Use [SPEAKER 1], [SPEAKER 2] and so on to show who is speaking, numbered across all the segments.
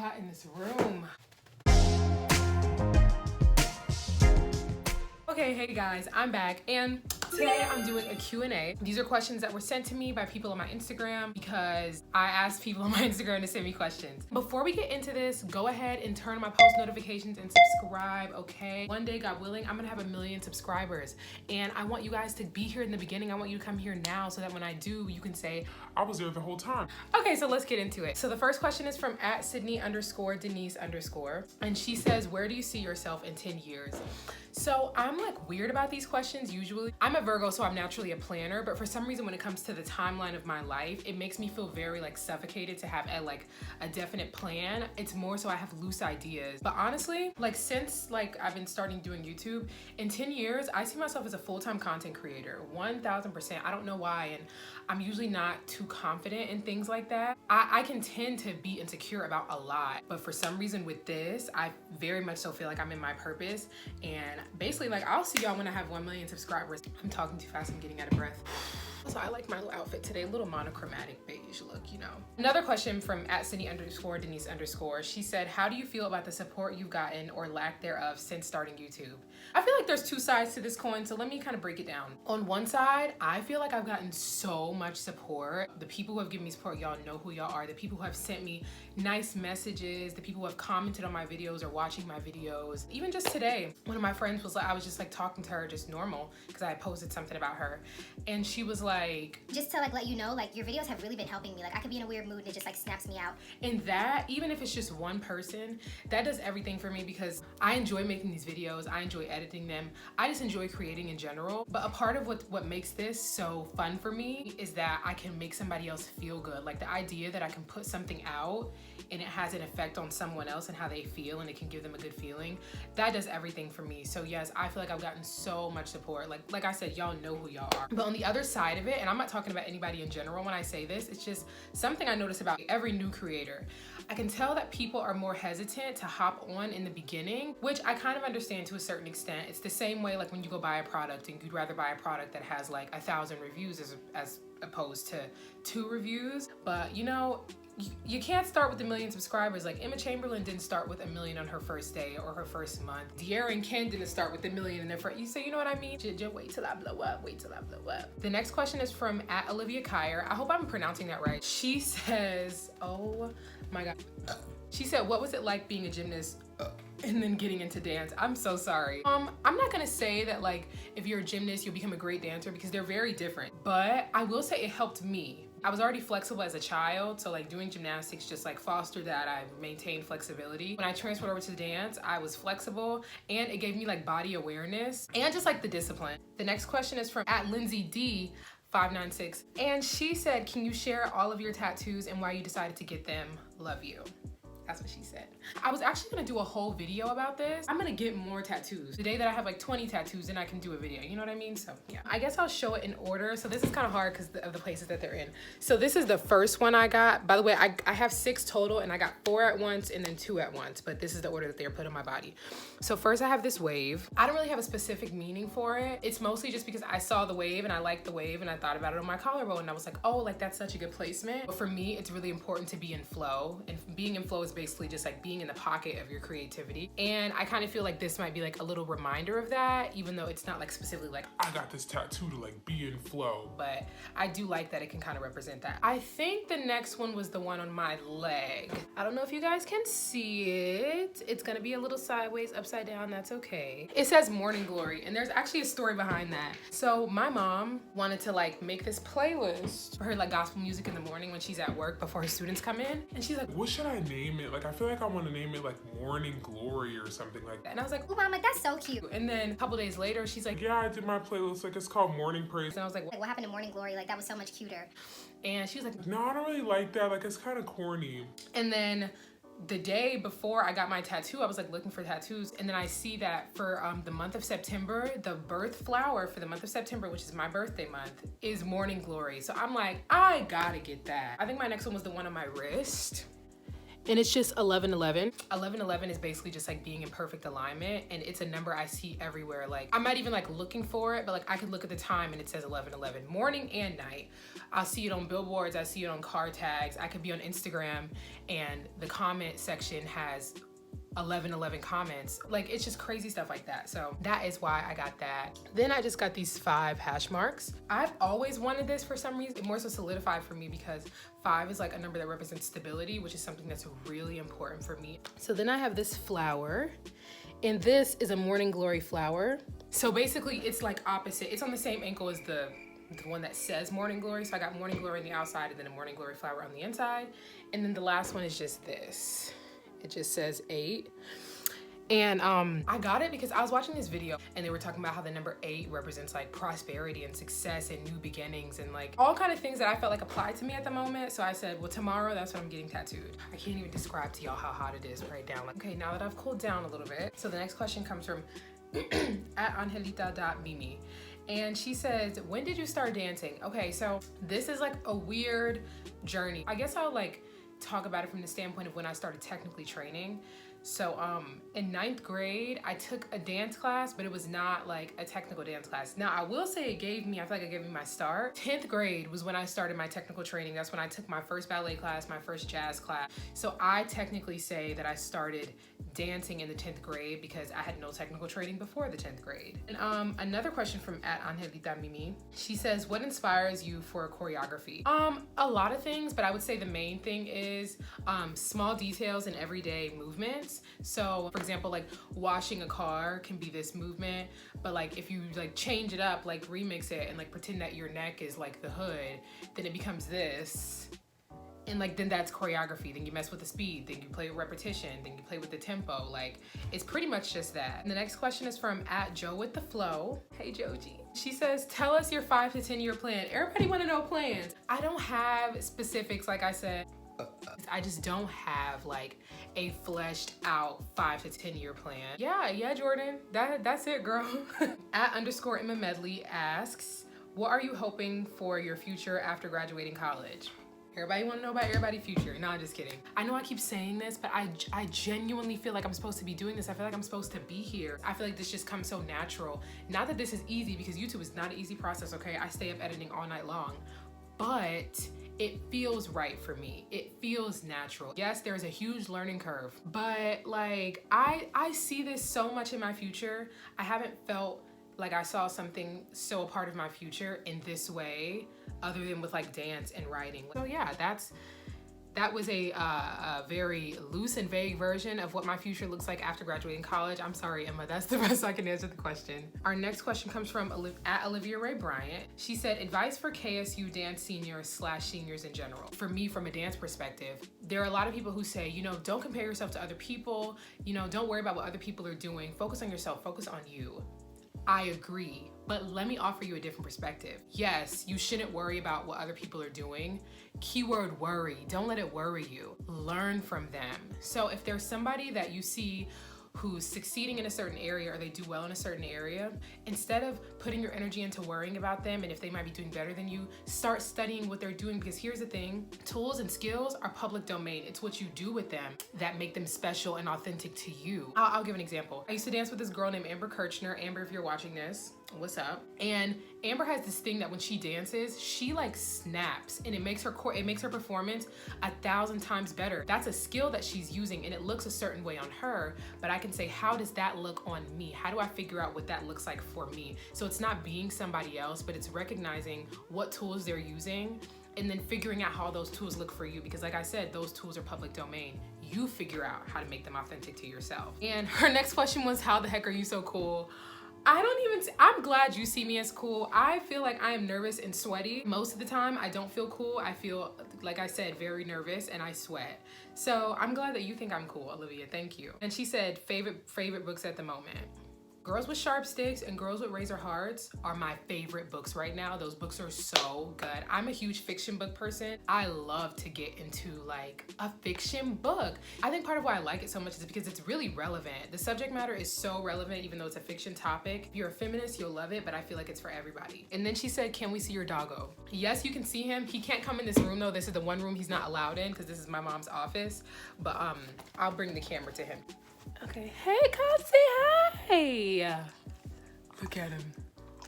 [SPEAKER 1] hot in this room. Okay, hey guys, I'm back, and today I'm doing a Q&A. These are questions that were sent to me by people on my Instagram because I asked people on my Instagram to send me questions. Before we get into this, go ahead and turn on my post notifications and subscribe, okay? One day, God willing, I'm gonna have 1 million subscribers, and I want you guys to be here in the beginning. I want you to come here now so that when I do, you can say, I was there the whole time. Okay, so let's get into it. So the first question is from @Sydney_Denise_, and she says, where do you see yourself in 10 years? So I'm like weird about these questions usually. I'm a Virgo, so I'm naturally a planner, but for some reason when it comes to the timeline of my life, it makes me feel very like suffocated to have a definite plan. It's more so I have loose ideas. But honestly, like since like I've been starting doing YouTube, in 10 years, I see myself as a full-time content creator, 1000%. I don't know why, and I'm usually not too confident in things like that. I can tend to be insecure about a lot, but for some reason with this, I very much so feel like I'm in my purpose. And basically, like, I'll see y'all when I have 1 million subscribers. I'm talking too fast, I'm getting out of breath. Also, I like my little outfit today, a little monochromatic beige look, you know. Another question from @Sydney_Denise_. She said, how do you feel about the support you've gotten or lack thereof since starting YouTube? I feel like there's two sides to this coin, so let me kind of break it down. On one side, I feel like I've gotten so much support. The people who have given me support, y'all know who y'all are. The people who have sent me nice messages, the people who have commented on my videos or watching my videos. Even just today, one of my friends was like, I was just like talking to her just normal because I had posted something about her, and she was like,
[SPEAKER 2] just to like let you know, like your videos have really been helping me. Like I could be in a weird mood and it just like snaps me out.
[SPEAKER 1] And that, even if it's just one person, that does everything for me because I enjoy making these videos. I enjoy editing them. I just enjoy creating in general. But a part of what makes this so fun for me is that I can make somebody else feel good. Like the idea that I can put something out and it has an effect on someone else and how they feel and it can give them a good feeling. That does everything for me. So yes, I feel like I've gotten so much support. Like I said, y'all know who y'all are. But on the other side of it, and I'm not talking about anybody in general when I say this, it's just something I notice about every new creator. I can tell that people are more hesitant to hop on in the beginning, which I kind of understand to a certain extent. It's the same way like when you go buy a product and you'd rather buy a product that has like 1,000 reviews as opposed to 2 reviews. But you know, you can't start with 1 million subscribers. Like Emma Chamberlain didn't start with 1 million on her first day or her first month. De'Ara and Ken didn't start with 1 million in their first. You say, you know what I mean? Just wait till I blow up. Wait till I blow up. The next question is from @Olivia Kyer. I hope I'm pronouncing that right. She says, oh my God. She said, what was it like being a gymnast and then getting into dance? I'm so sorry. I'm not gonna say that like if you're a gymnast you'll become a great dancer because they're very different, but I will say it helped me. I was already flexible as a child, so like doing gymnastics just like fostered that. I maintained flexibility. When I transferred over to dance, I was flexible and it gave me like body awareness and just like the discipline. The next question is from @LindsayD596, and she said, can you share all of your tattoos and why you decided to get them? Love you. That's what she said. I was actually gonna do a whole video about this. I'm gonna get more tattoos. The day that I have like 20 tattoos, then I can do a video, you know what I mean? So yeah, I guess I'll show it in order. So this is kind of hard because of the places that they're in. So this is the first one I got. By the way, I have 6 total and I got 4 at once and then 2 at once, but this is the order that they're put on my body. So first I have this wave. I don't really have a specific meaning for it. It's mostly just because I saw the wave and I liked the wave and I thought about it on my collarbone and I was like, oh, like that's such a good placement. But for me, it's really important to be in flow, and being in flow is basically just like being in the pocket of your creativity. And I kind of feel like this might be like a little reminder of that, even though it's not like specifically like I got this tattoo to like be in flow, but I do like that it can kind of represent that. I think the next one was the one on my leg. I don't know if you guys can see it. It's gonna be a little sideways, upside down, that's okay. It says Morning Glory, and there's actually a story behind that. So my mom wanted to like make this playlist for her like gospel music in the morning when she's at work before her students come in, and she's like, what should I name it? Like I feel like I want to name it like Morning Glory or something like that. And I was like,
[SPEAKER 2] Oh, Mom, like that's so cute.
[SPEAKER 1] and then a couple days later, she's like, yeah, I did my playlist, like it's called Morning Praise. And I was like,
[SPEAKER 2] Like what happened to Morning Glory? Like that was so much cuter.
[SPEAKER 1] and she was like,
[SPEAKER 3] No, I don't really like that. Like, it's kind of corny.
[SPEAKER 1] and then the day before I got my tattoo, I was like looking for tattoos, and then I see that for the month of September, the birth flower for the month of September, which is my birthday month, is Morning Glory. So I'm like, I gotta get that. I think my next one was the one on my wrist. and it's just 1111. 1111 is basically just like being in perfect alignment, and it's a number I see everywhere. Like I'm not even like looking for it, but like I could look at the time and it says 1111, morning and night. I'll see it on billboards, I see it on car tags. I could be on Instagram and the comment section has 1111 comments. Like it's just crazy stuff like that. So that is why I got that. Then I just got these 5 hash marks. I've always wanted this for some reason. It more so solidified for me because 5 is like a number that represents stability, which is something that's really important for me. So then I have this flower, and this is a morning glory flower. So basically it's like opposite. It's on the same ankle as the one that says morning glory. So I got morning glory on the outside and then a morning glory flower on the inside. And then the last one is just this. It just says 8. And I got it because I was watching this video and they were talking about how the number 8 represents like prosperity and success and new beginnings and like all kind of things that I felt like applied to me at the moment. So I said, well, tomorrow that's when I'm getting tattooed. I can't even describe to y'all how hot it is right now. Like, okay, now that I've cooled down a little bit. So the next question comes from at angelita.mimi. And she says, when did you start dancing? Okay, so this is like a weird journey. I guess I'll like talk about it from the standpoint of when I started technically training. So in 9th grade, I took a dance class, but it was not like a technical dance class. Now I will say I feel like it gave me my start. 10th grade was when I started my technical training. That's when I took my first ballet class, my first jazz class. So I technically say that I started dancing in the 10th grade because I had no technical training before the 10th grade. And another question from at Angelita Mimi. She says, what inspires you for choreography? A lot of things, but I would say the main thing is small details in everyday movements. So for example, like washing a car can be this movement, but like if you like change it up, like remix it and like pretend that your neck is like the hood, then it becomes this. And like then that's choreography. Then you mess with the speed, then you play with repetition, then you play with the tempo. Like it's pretty much just that. And the next question is from at Joe with the Flow. Hey Joji. She says, tell us your 5 to 10 year plan. Everybody want to know plans. I don't have specifics, like I said. I just don't have like a fleshed out 5 to 10 year plan. Yeah, Jordan, that's it, girl. At underscore Emma Medley asks, what are you hoping for your future after graduating college? Everybody want to know about everybody's future. No, I'm just kidding. I know I keep saying this, but I genuinely feel like I'm supposed to be doing this. I feel like I'm supposed to be here. I feel like this just comes so natural. Not that this is easy, because YouTube is not an easy process, okay? I stay up editing all night long, but it feels right for me. It feels natural. Yes, there's a huge learning curve, but like I see this so much in my future. I haven't felt like I saw something so a part of my future in this way, other than with like dance and writing. So yeah, that was a very loose and vague version of what my future looks like after graduating college. I'm sorry, Emma, that's the best I can answer the question. Our next question comes from at Olivia Ray Bryant. She said, advice for KSU dance seniors/seniors in general. For me, from a dance perspective, there are a lot of people who say, you know, don't compare yourself to other people. You know, don't worry about what other people are doing. Focus on yourself, focus on you. I agree, but let me offer you a different perspective. Yes, you shouldn't worry about what other people are doing. Keyword worry, don't let it worry you. Learn from them. So if there's somebody that you see who's succeeding in a certain area or they do well in a certain area, instead of putting your energy into worrying about them and if they might be doing better than you, start studying what they're doing, because here's the thing, tools and skills are public domain. It's what you do with them that make them special and authentic to you. I'll give an example. I used to dance with this girl named Amber Kirchner. Amber, if you're watching this, what's up? And Amber has this thing that when she dances, she like snaps, and it makes her performance 1,000 times better. That's a skill that she's using, and it looks a certain way on her, but I can say, how does that look on me? How do I figure out what that looks like for me? So it's not being somebody else, but it's recognizing what tools they're using and then figuring out how those tools look for you, because like I said, those tools are public domain. You figure out how to make them authentic to yourself. And her next question was, how the heck are you so cool? I'm glad you see me as cool. I feel like I am nervous and sweaty. Most of the time, I don't feel cool. I feel, like I said, very nervous, and I sweat. So I'm glad that you think I'm cool, Olivia, thank you. And she said, favorite books at the moment. Girls with Sharp Sticks and Girls with Razor Hearts are my favorite books right now. Those books are so good. I'm a huge fiction book person. I love to get into like a fiction book. I think part of why I like it so much is because it's really relevant. The subject matter is so relevant even though it's a fiction topic. If you're a feminist, you'll love it, but I feel like it's for everybody. And then she said, can we see your doggo? Yes, you can see him. He can't come in this room though. This is the one room he's not allowed in because this is my mom's office, but I'll bring the camera to him. Okay, hey, Cobb, say hi. Look at him.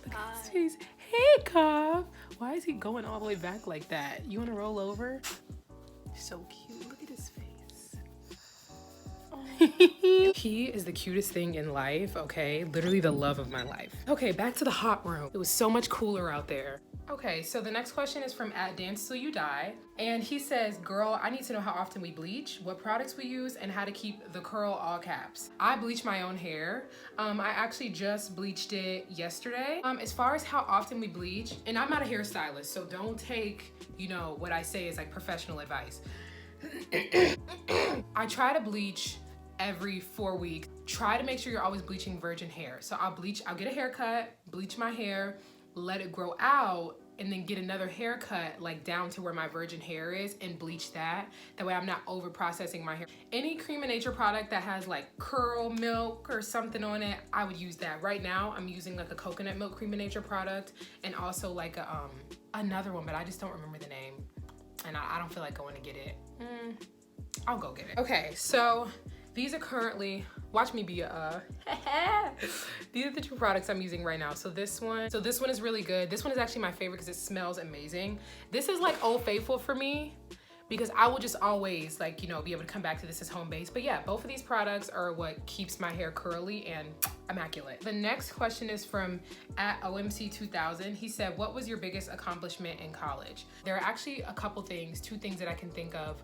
[SPEAKER 1] Look at his face. Hey, Cobb. Why is he going all the way back like that? You want to roll over? So cute. Look at his face. Oh. He is the cutest thing in life, okay? Literally the love of my life. Okay, back to the hot room. It was so much cooler out there. Okay, so the next question is from @DanceTillYouDie, and he says, girl, I need to know how often we bleach, what products we use, and how to keep the curl all caps. I bleach my own hair. I actually just bleached it yesterday. As far as how often we bleach, and I'm not a hairstylist, so don't take, you know, what I say as like professional advice. I try to bleach every 4 weeks. Try to make sure you're always bleaching virgin hair. So I'll get a haircut, bleach my hair, let it grow out, and then get another haircut like down to where my virgin hair is and bleach that. That way I'm not over processing my hair. Any Cream of Nature product that has like curl milk or something on it, I would use that. Right now I'm using like a coconut milk Cream of Nature product and also like a, another one, but I just don't remember the name. And I don't feel like going to get it. I'll go get it. Okay, so these are currently, watch me be a, these are the two products I'm using right now. So this one is really good. This one is actually my favorite because it smells amazing. This is like Old Faithful for me because I will just always like, you know, be able to come back to this as home base. But yeah, both of these products are what keeps my hair curly and immaculate. The next question is from @OMC2000. He said, what was your biggest accomplishment in college? There are actually a couple things, two things that I can think of.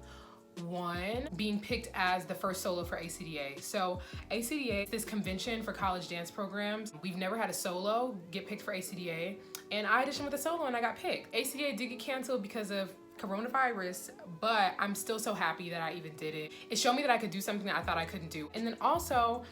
[SPEAKER 1] One, being picked as the first solo for ACDA. So ACDA is this convention for college dance programs. We've never had a solo get picked for ACDA, and I auditioned with a solo and I got picked. ACDA did get canceled because of coronavirus, but I'm still so happy that I even did it. It showed me that I could do something that I thought I couldn't do. And then also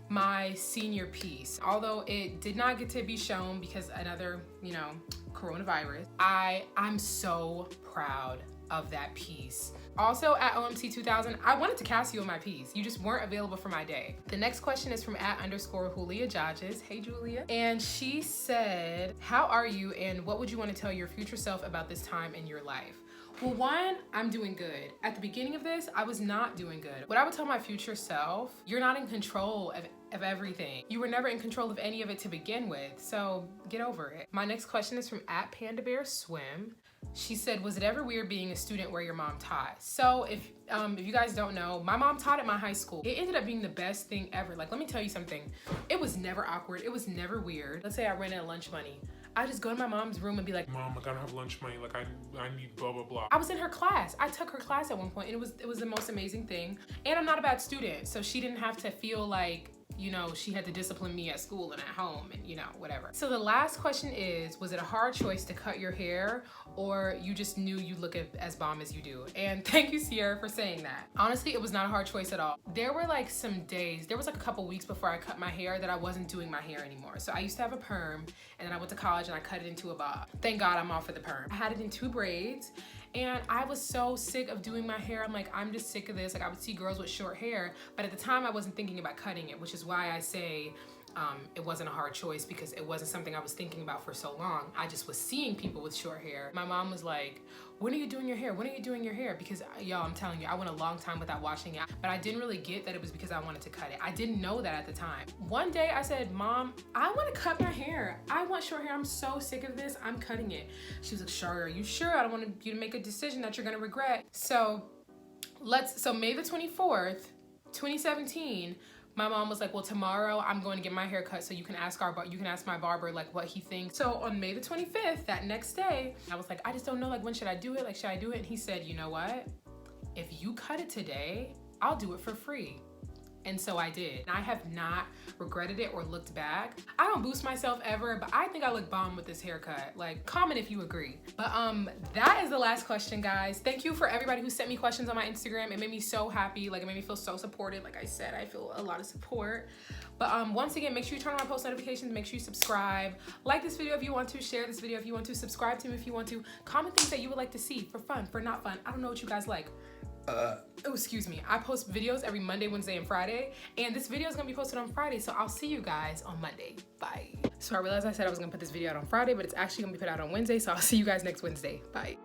[SPEAKER 1] my senior piece, although it did not get to be shown because another, you know, coronavirus, I'm so proud of that piece. Also @OMC2000, I wanted to cast you in my piece. You just weren't available for my day. The next question is from @_Julia Judges. Hey Julia. And she said, how are you and what would you want to tell your future self about this time in your life? Well, one, I'm doing good. At the beginning of this, I was not doing good. What I would tell my future self, you're not in control of everything. You were never in control of any of it to begin with, so get over it. My next question is from @PandaBearSwim. She said, was it ever weird being a student where your mom taught? So if you guys don't know, my mom taught at my high school. It ended up being the best thing ever. Like, let me tell you something. It was never awkward. It was never weird. Let's say I ran out of lunch money. I just go to my mom's room and be like,
[SPEAKER 3] Mom, I gotta have lunch money. Like, I need blah, blah, blah.
[SPEAKER 1] I was in her class. I took her class at one point and it was the most amazing thing. And I'm not a bad student, so she didn't have to feel like, you know, she had to discipline me at school and at home and, you know, whatever. So the last question is, was it a hard choice to cut your hair or you just knew you look as bomb as you do? And thank you, Sierra, for saying that. Honestly, it was not a hard choice at all. There were like some days, there was like a couple weeks before I cut my hair that I wasn't doing my hair anymore. So I used to have a perm and then I went to college and I cut it into a bob. Thank God I'm off of the perm. I had it in 2 braids. And I was so sick of doing my hair. I'm like, I'm just sick of this. Like, I would see girls with short hair, but at the time I wasn't thinking about cutting it, which is why I say it wasn't a hard choice because it wasn't something I was thinking about for so long. I just was seeing people with short hair. My mom was like, when are you doing your hair? When are you doing your hair? Because y'all, I'm telling you, I went a long time without washing it, but I didn't really get that it was because I wanted to cut it. I didn't know that at the time. One day I said, Mom, I want to cut my hair. I want short hair. I'm so sick of this. I'm cutting it. She was like, Shari, are you sure? I don't want you to make a decision that you're going to regret. So May the 24th, 2017, my mom was like, well, tomorrow I'm going to get my hair cut so you can ask my barber like what he thinks. So on May the 25th, that next day, I was like, I just don't know, like, when should I do it? Like, should I do it? And he said, you know what? If you cut it today, I'll do it for free. And so I did. And I have not regretted it or looked back. I don't boost myself ever, but I think I look bomb with this haircut. Like, comment if you agree. But that is the last question, guys. Thank you for everybody who sent me questions on my Instagram. It made me so happy. Like, it made me feel so supported. Like I said, I feel a lot of support. But once again, make sure you turn on my post notifications. Make sure you subscribe. Like this video if you want to. Share this video if you want to. Subscribe to me if you want to. Comment things that you would like to see for fun, for not fun. I don't know what you guys like. Oh, excuse me. I post videos every Monday, Wednesday, and Friday. And this video is going to be posted on Friday. So I'll see you guys on Monday. Bye. So I realized I said I was going to put this video out on Friday, but it's actually going to be put out on Wednesday. So I'll see you guys next Wednesday. Bye.